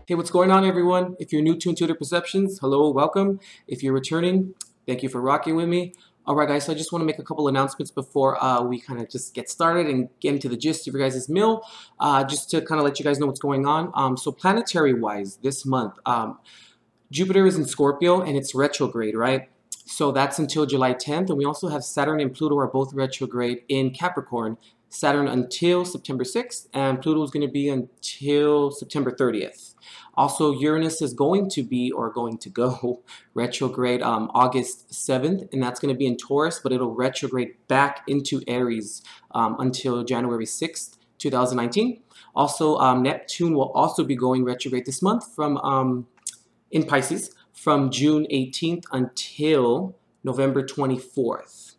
Hey, what's going on, everyone? If you're new to Intuitive Perceptions, hello, welcome. If you're returning, thank you for rocking with me. All right, guys, so I just want to make a couple announcements before we kind of just get started and get into the gist of your guys' meal, just to kind of let you guys know what's going on. So planetary-wise, this month, Jupiter is in Scorpio and it's retrograde, right? So that's until July 10th, and we also have Saturn and Pluto are both retrograde in Capricorn. Saturn until September 6th, and Pluto is going to be until September 30th. Also, Uranus is going to be, or going to go, retrograde August 7th, and that's going to be in Taurus, but it'll retrograde back into Aries until January 6th, 2019. Also, Neptune will also be going retrograde this month from in Pisces from June 18th until November 24th.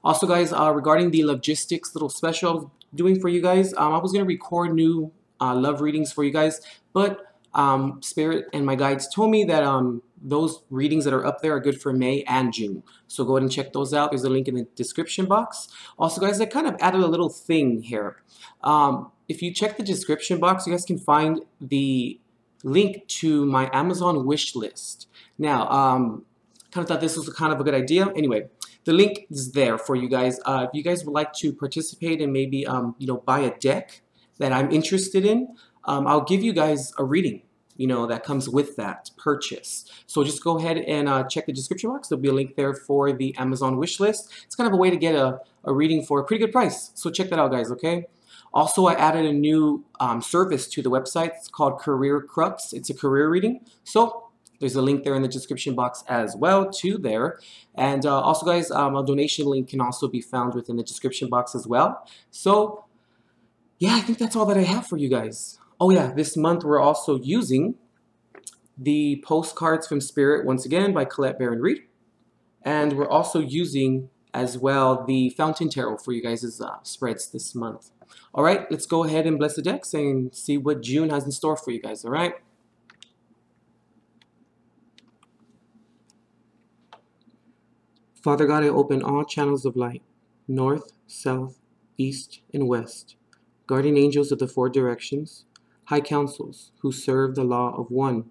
Also, guys, regarding the Logistics little special I was doing for you guys, I was going to record new love readings for you guys, but Spirit and my guides told me that those readings that are up there are good for May and June. So go ahead and check those out. There's a link in the description box. Also, guys, I kind of added a little thing here. If you check the description box, you guys can find the link to my Amazon wish list. Now, kind of thought this was kind of a good idea. Anyway, the link is there for you guys. If you guys would like to participate and maybe buy a deck that I'm interested in, I'll give you guys a reading, that comes with that purchase. So just go ahead and check the description box. There'll be a link there for the Amazon wish list. It's kind of a way to get a reading for a pretty good price. So check that out, guys, okay? Also, I added a new service to the website. It's called Career Crux. It's a career reading. So there's a link there in the description box as well to there. And also, guys, a donation link can also be found within the description box as well. So, yeah, I think that's all that I have for you guys. Oh, yeah, this month we're also using the Postcards from Spirit, once again, by Colette Baron-Reid. And we're also using, as well, the Fountain Tarot for you guys' spreads this month. All right, let's go ahead and bless the decks and see what June has in store for you guys, all right? Father God, I open all channels of light, north, south, east, and west, guardian angels of the four directions, high councils who serve the law of one.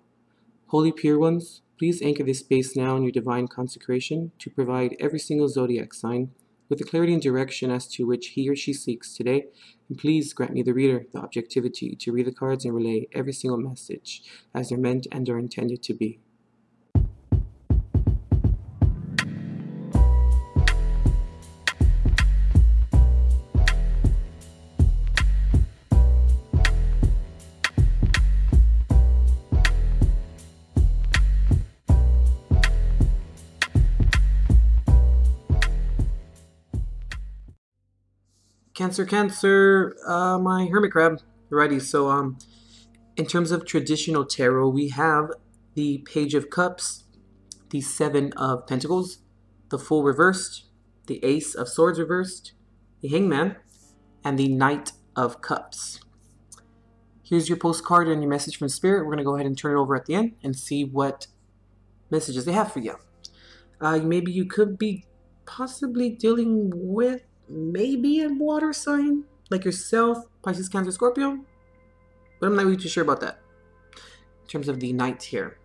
Holy pure ones, please anchor this space now in your divine consecration to provide every single zodiac sign with the clarity and direction as to which he or she seeks today. And please grant me, the reader, the objectivity to read the cards and relay every single message as they're meant and are intended to be. Cancer, my hermit crab. Alrighty, so in terms of traditional tarot, we have the Page of Cups, the Seven of Pentacles, the Fool reversed, the Ace of Swords reversed, the Hangman, and the Knight of Cups. Here's your postcard and your message from Spirit. We're going to go ahead and turn it over at the end and see what messages they have for you. Maybe you could be possibly dealing with maybe a water sign like yourself, Pisces, Cancer, Scorpio, but I'm not really too sure about that. In terms of the Knight here,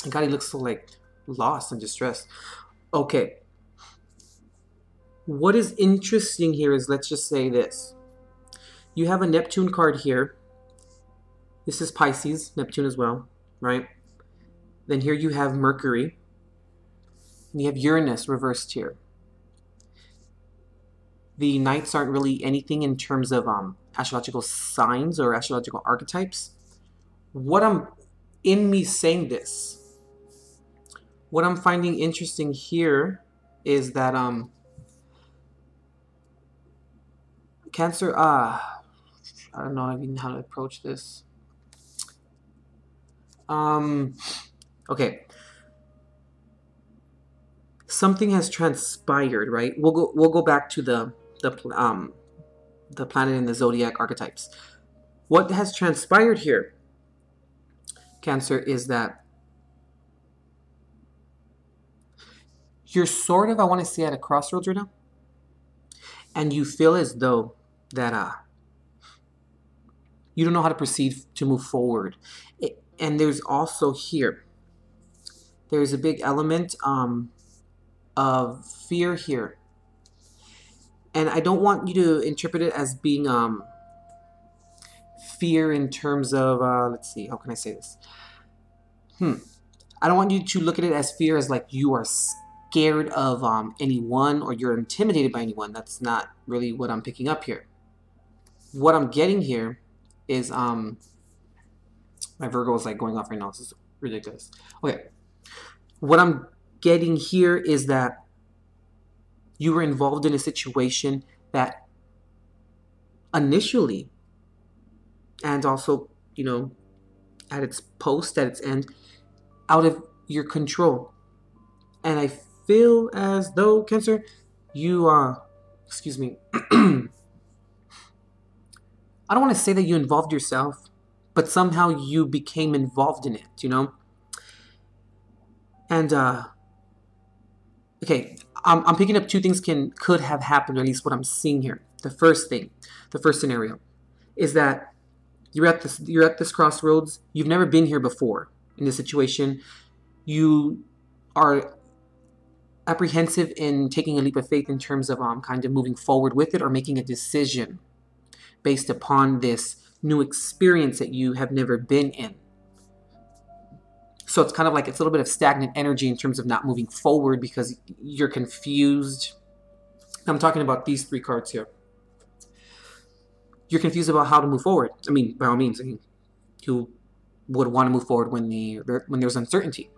God, he looks so like lost and distressed. Okay, what is interesting here is, let's just say this. You have a Neptune card here. This is Pisces, Neptune as well, right? Then here you have Mercury, and you have Uranus reversed here. The Knights aren't really anything in terms of astrological signs or astrological archetypes. What I'm saying this, what I'm finding interesting here is that Cancer, I don't know even how to approach this. Okay. Something has transpired, right? We'll go back to the planet and the zodiac archetypes. What has transpired here, Cancer, is that you're sort of, I want to say, at a crossroads right now, and you feel as though that you don't know how to proceed to move forward. And there's also here, there's a big element of fear here. And I don't want you to interpret it as being fear in terms of, let's see, how can I say this? I don't want you to look at it as fear as like you are scared of anyone or you're intimidated by anyone. That's not really what I'm picking up here. What I'm getting here is, my Virgo is like going off right now. This is ridiculous. Okay. What I'm getting here is that you were involved in a situation that initially, and also, you know, at its end, out of your control. And I feel as though, Cancer, you excuse me, I don't want to say that you involved yourself, but somehow you became involved in it, you know? And, okay, I'm picking up two things could have happened, or at least what I'm seeing here. The first scenario, is that you're at this crossroads. You've never been here before in this situation. You are apprehensive in taking a leap of faith in terms of kind of moving forward with it or making a decision based upon this new experience that you have never been in. So it's kind of like it's a little bit of stagnant energy in terms of not moving forward because you're confused. I'm talking about these three cards here. You're confused about how to move forward. I mean, by all means, you would want to move forward when there's uncertainty.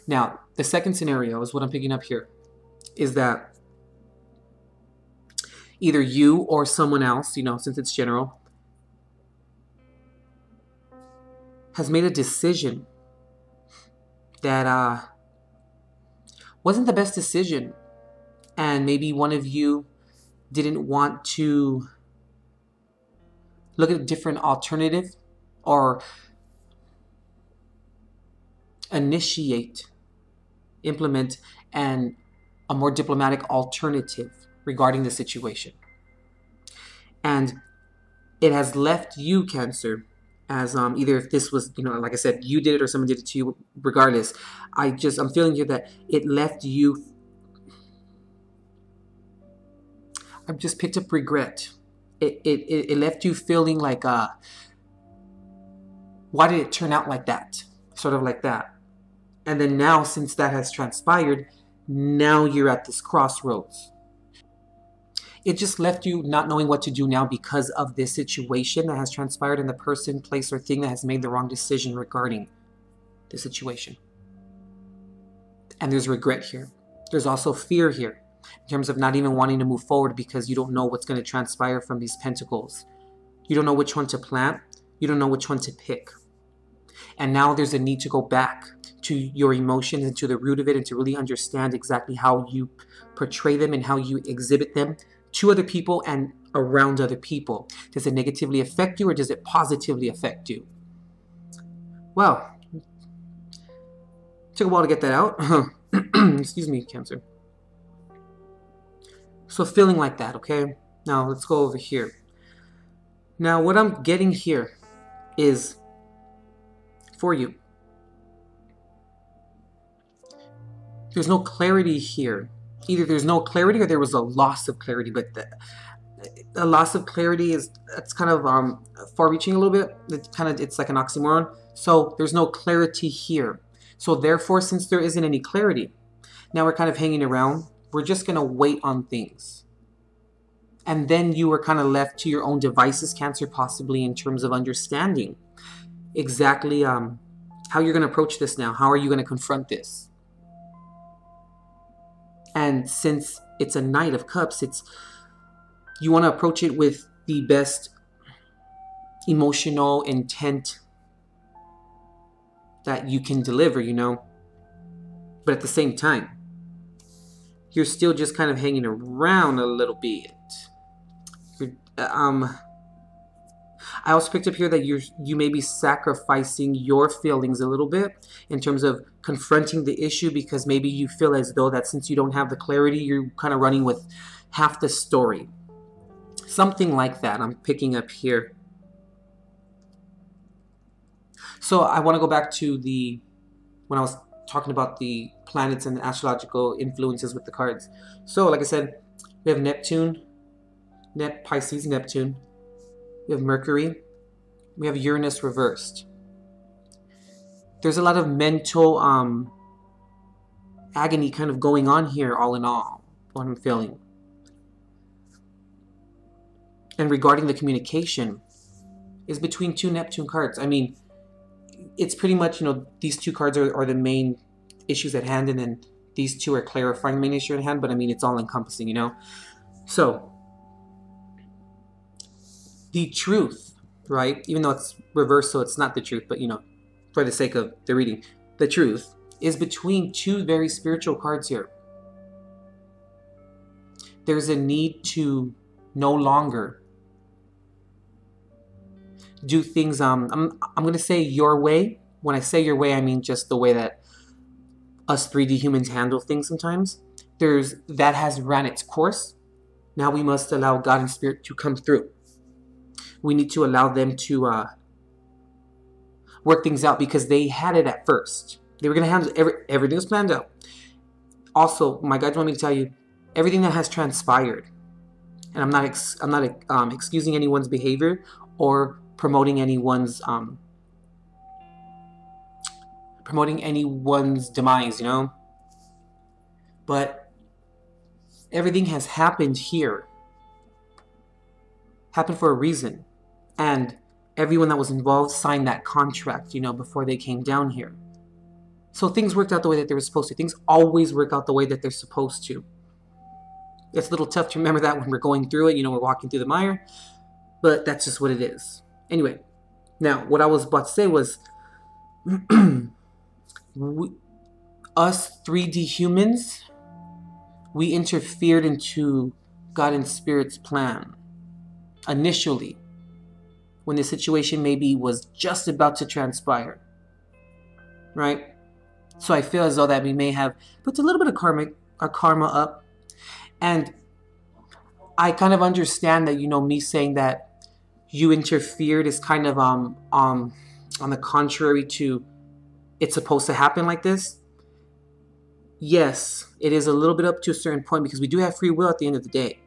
Now, the second scenario is what I'm picking up here, is that either you or someone else, you know, since it's general, has made a decision that wasn't the best decision. And maybe one of you didn't want to look at a different alternative or initiate, implement, and a more diplomatic alternative regarding the situation. And it has left you, Cancer, as either if this was, you know, like I said, you did it or someone did it to you, regardless. I'm feeling here that it left you, I've just picked up regret. It left you feeling like, why did it turn out like that? Sort of like that. And then now, since that has transpired, now you're at this crossroads. It just left you not knowing what to do now because of this situation that has transpired and the person, place, or thing that has made the wrong decision regarding the situation. And there's regret here. There's also fear here in terms of not even wanting to move forward because you don't know what's going to transpire from these pentacles. You don't know which one to plant. You don't know which one to pick. And now there's a need to go back to your emotions and to the root of it and to really understand exactly how you portray them and how you exhibit them to other people and around other people. Does it negatively affect you or does it positively affect you? Well, took a while to get that out. Excuse me, Cancer. So feeling like that, okay? Now let's go over here. Now what I'm getting here is for you. There's no clarity here. Either there's no clarity or there was a loss of clarity, but the loss of clarity that's kind of far-reaching a little bit. It's like an oxymoron. So there's no clarity here. So therefore, since there isn't any clarity, now we're kind of hanging around. We're just going to wait on things. And then you are kind of left to your own devices, Cancer, possibly in terms of understanding exactly how you're going to approach this now. How are you going to confront this? And since it's a Knight of Cups, you want to approach it with the best emotional intent that you can deliver, you know. But at the same time, you're still just kind of hanging around a little bit. I also picked up here that you may be sacrificing your feelings a little bit in terms of confronting the issue because maybe you feel as though that since you don't have the clarity, you're kind of running with half the story. Something like that I'm picking up here. So I want to go back to when I was talking about the planets and the astrological influences with the cards. So like I said, we have Neptune, Pisces, Neptune. We have Mercury. We have Uranus reversed. There's a lot of mental agony kind of going on here, all in all, what I'm feeling. And regarding the communication is between two Neptune cards. I mean, it's pretty much, these two cards are the main issues at hand, and then these two are clarifying the main issue at hand, but I mean, it's all encompassing, So, the truth, right? Even though it's reversed, so it's not the truth, but, for the sake of the reading, the truth is between two very spiritual cards here. There's a need to no longer do things, I'm going to say your way. When I say your way, I mean just the way that us 3D humans handle things sometimes. That has ran its course. Now we must allow God and Spirit to come through. We need to allow them to work things out, because they had it at first. They were going to handle everything was planned out. Also, my guides want me to tell you everything that has transpired, and I'm not excusing anyone's behavior or promoting anyone's demise, but everything has happened here, happened for a reason, and everyone that was involved signed that contract, before they came down here. So things worked out the way that they were supposed to. Things always work out the way that they're supposed to. It's a little tough to remember that when we're going through it, we're walking through the mire, but that's just what it is. Anyway, now what I was about to say was, us 3D humans, we interfered into God and Spirit's plan initially, when the situation maybe was just about to transpire, right? So I feel as though that we may have put a little bit of karma up, and I kind of understand that, me saying that you interfered is kind of on the contrary to it's supposed to happen like this. Yes, it is a little bit up to a certain point, because we do have free will at the end of the day.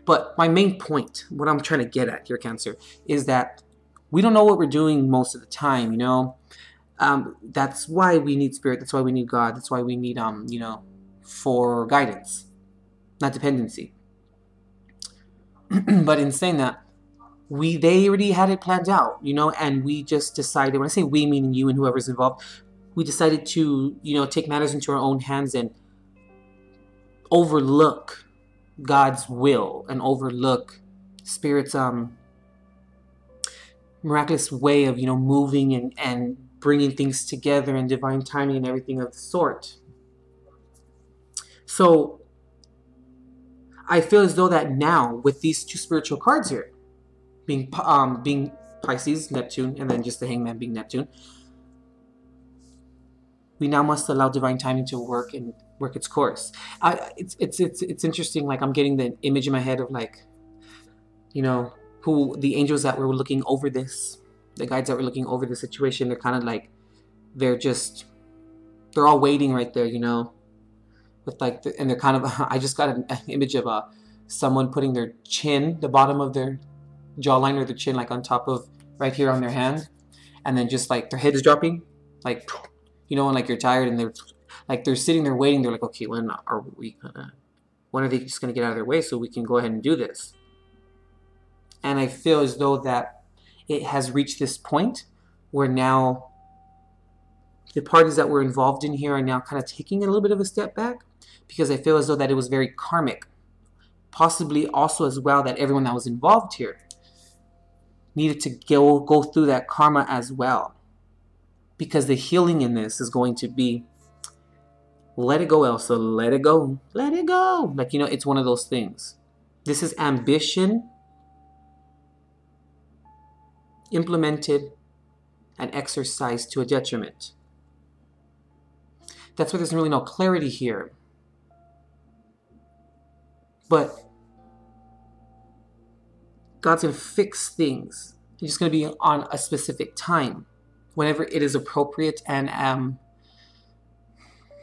But my main point, what I'm trying to get at here, Cancer, is that we don't know what we're doing most of the time, That's why we need Spirit. That's why we need God. That's why we need, for guidance, not dependency. But in saying that, they already had it planned out, and we just decided, when I say we, meaning you and whoever's involved, we decided to, take matters into our own hands and overlook God's will and overlook Spirit's miraculous way of, moving and bringing things together and divine timing and everything of the sort. So I feel as though that now, with these two spiritual cards here, being Pisces, Neptune, and then just the Hangman being Neptune, we now must allow divine timing to work its course. It's interesting. Like, I'm getting the image in my head of, like, who the angels that were looking over this, the guides that were looking over the situation. They're kind of like, they're all waiting right there, with like, and they're kind of. I just got an image of someone putting their chin, the bottom of their jawline or their chin, like on top of right here on their hand, and then just like their head is dropping, like, and like you're tired, and they're sitting there waiting. They're like, okay, when are they just gonna get out of their way so we can go ahead and do this? And I feel as though that it has reached this point where now the parties that were involved in here are now kind of taking a little bit of a step back, because I feel as though that it was very karmic. Possibly also as well that everyone that was involved here needed to go through that karma as well. Because the healing in this is going to be, let it go, Elsa, let it go, let it go. Like, it's one of those things. This is ambition implemented and exercised to a detriment. That's why there's really no clarity here. But God's going to fix things. He's just going to be on a specific time whenever it is appropriate and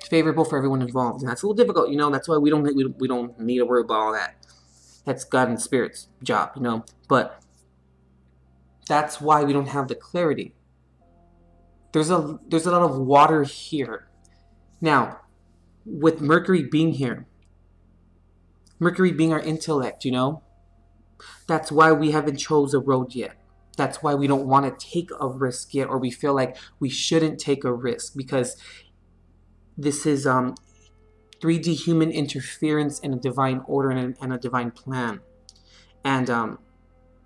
favorable for everyone involved. And that's a little difficult, you know. That's why we don't need to worry about all that. That's God and Spirit's job, you know. But that's why we don't have the clarity. There's a lot of water here. Now, with Mercury being here, Mercury being our intellect, you know, that's why we haven't chose a road yet. That's why we don't want to take a risk yet, or we feel like we shouldn't take a risk, because this is 3D human interference in a divine order and a divine plan. And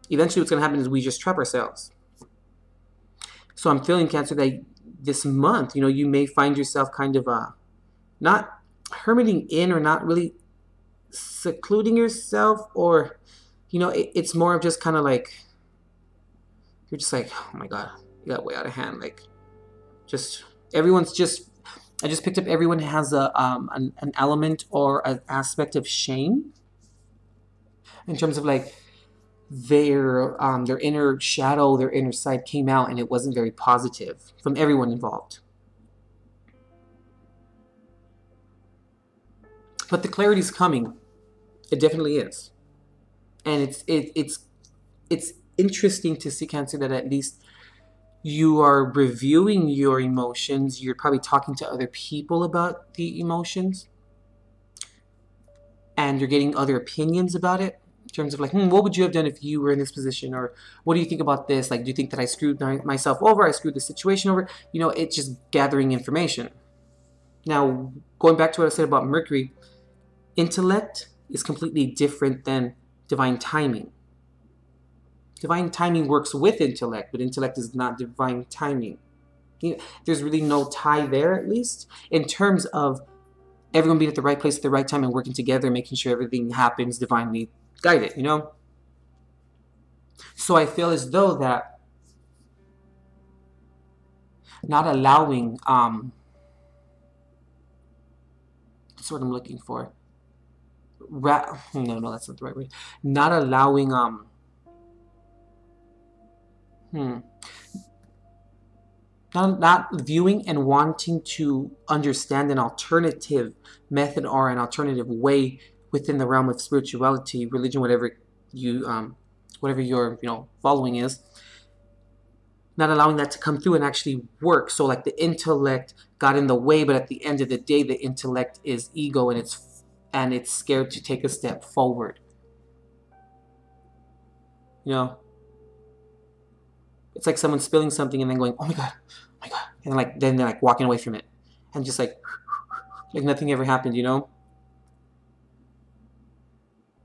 eventually what's going to happen is we just trap ourselves. So I'm feeling, Cancer, that this month, you know, you may find yourself kind of not hermiting in, or not really secluding yourself, or, you know, it's more of just kind of like, you're just like, oh my God, you got way out of hand. Like, just, everyone's just, I just picked up everyone has an element or an aspect of shame in terms of like their inner shadow, their inner side came out, and it wasn't very positive from everyone involved. But the clarity's coming. It definitely is. And it's interesting to see, Cancer, that at least you are reviewing your emotions. You're probably talking to other people about the emotions, and you're getting other opinions about it in terms of like, what would you have done if you were in this position? Or what do you think about this? Like, do you think that I screwed myself over? I screwed the situation over? You know, it's just gathering information. Now, going back to what I said about Mercury, intellect is completely different than divine timing. Divine timing works with intellect, but intellect is not divine timing. You know, there's really no tie there, at least, in terms of everyone being at the right place at the right time and working together, making sure everything happens divinely guided, you know? So I feel as though that not allowing, that's what I'm looking for. No, that's not the right word. Not allowing, not viewing and wanting to understand an alternative method or an alternative way within the realm of spirituality, religion, whatever you, whatever your, you know, following is. Not allowing that to come through and actually work. So like the intellect got in the way, but at the end of the day, the intellect is ego, and it's scared to take a step forward. You know, it's like someone spilling something and then going, oh my God, and like then they're like walking away from it, and just like nothing ever happened, you know.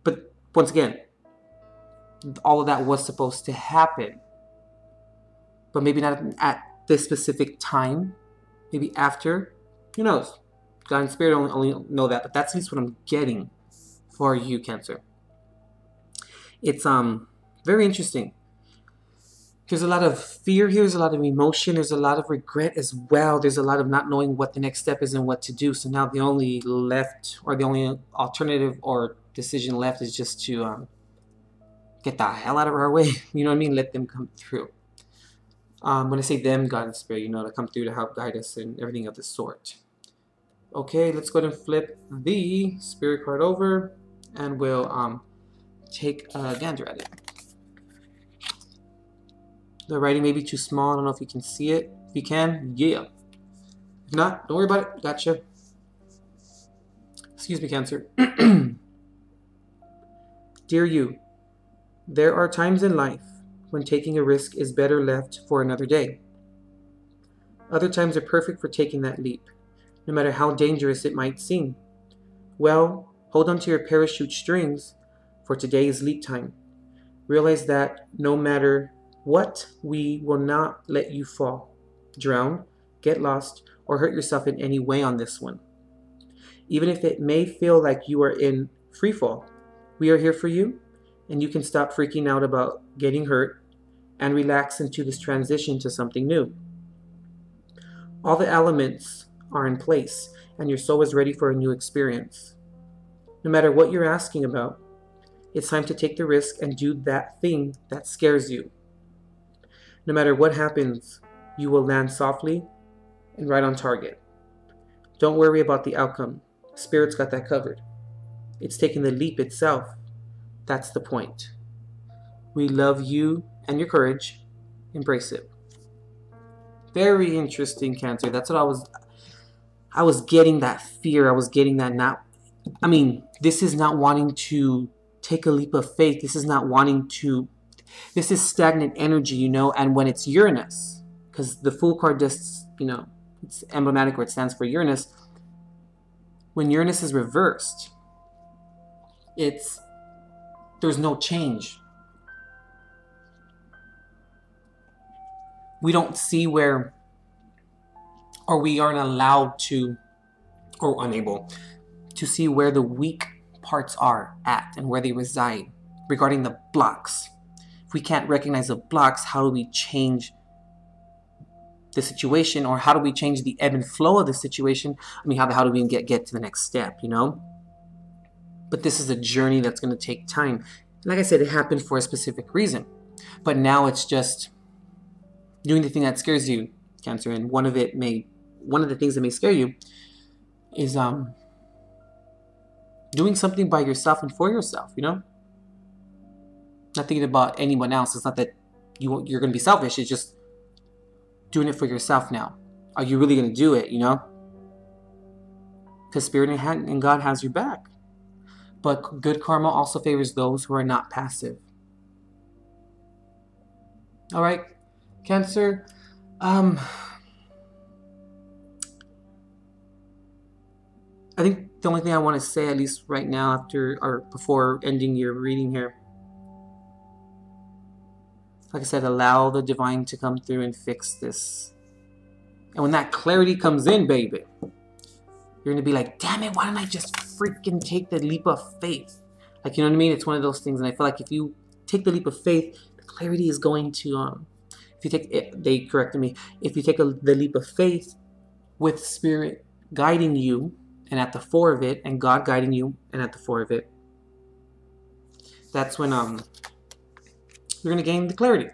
But once again, all of that was supposed to happen, but maybe not at this specific time. Maybe after. Who knows? God and Spirit only know that, but that's at least what I'm getting for you, Cancer. It's very interesting. There's a lot of fear here. There's a lot of emotion. There's a lot of regret as well. There's a lot of not knowing what the next step is and what to do. So now the only left, or the only alternative or decision left, is just to get the hell out of our way. You know what I mean? Let them come through. When I say them, God and Spirit, you know, to come through to help guide us and everything of the sort. Okay, let's go ahead and flip the Spirit card over, and we'll take a gander at it. The writing may be too small. I don't know if you can see it. If you can, yeah. If not, don't worry about it. Gotcha. Excuse me, Cancer. Dear you, there are times in life when taking a risk is better left for another day. Other times are perfect for taking that leap, no matter how dangerous it might seem. Well, hold on to your parachute strings, for today is leap time. Realize that no matter what, we will not let you fall, drown, get lost, or hurt yourself in any way on this one. Even if it may feel like you are in free fall, we are here for you, and you can stop freaking out about getting hurt and relax into this transition to something new. All the elements are in place, and your soul is ready for a new experience. No matter what you're asking about, it's time to take the risk and do that thing that scares you. No matter what happens, You will land softly and right on target. Don't worry about the outcome. Spirit's got that covered. It's taking the leap itself. That's the point. We love you and your courage. Embrace it. Very interesting, Cancer. That's what I was getting that fear. I was getting that this is not wanting to take a leap of faith. This is not wanting to, this is stagnant energy, you know, and when it's Uranus, because the Fool card just, you know, it's emblematic where it stands for Uranus. When Uranus is reversed, there's no change. We don't see where, or we aren't allowed to, or unable to see where the weak parts are at and where they reside regarding the blocks. If we can't recognize the blocks, how do we change the situation, or how do we change the ebb and flow of the situation? I mean, how do we get to the next step, you know? But this is a journey that's going to take time. Like I said, it happened for a specific reason. But now it's just doing the thing that scares you, Cancer. And one of the things that may scare you is doing something by yourself and for yourself, you know? Not thinking about anyone else. It's not that you're going to be selfish. It's just doing it for yourself now. Are you really going to do it, you know? Because Spirit and God has your back. But good karma also favors those who are not passive. All right, Cancer. I think the only thing I want to say, at least right now, after or before ending your reading here, like I said, allow the divine to come through and fix this. And when that clarity comes in, baby, you're going to be like, damn it, why didn't I just freaking take the leap of faith? Like, you know what I mean? It's one of those things. And I feel like if you take the leap of faith, the clarity is going to, if you take it, they corrected me, if you take the leap of faith with Spirit guiding you and at the fore of it, and God guiding you and at the fore of it, that's when you're going to gain the clarity.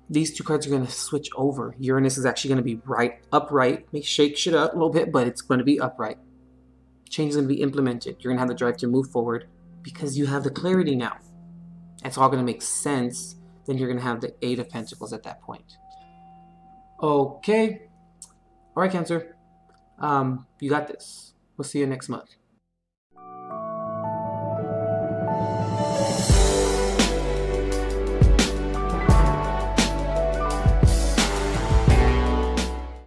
These two cards are going to switch over. Uranus is actually going to be upright. May shake shit up a little bit, but it's going to be upright. Change is going to be implemented. You're going to have the drive to move forward because you have the clarity now. It's all going to make sense. Then you're going to have the Eight of Pentacles at that point. Okay. All right, Cancer. You got this. We'll see you next month.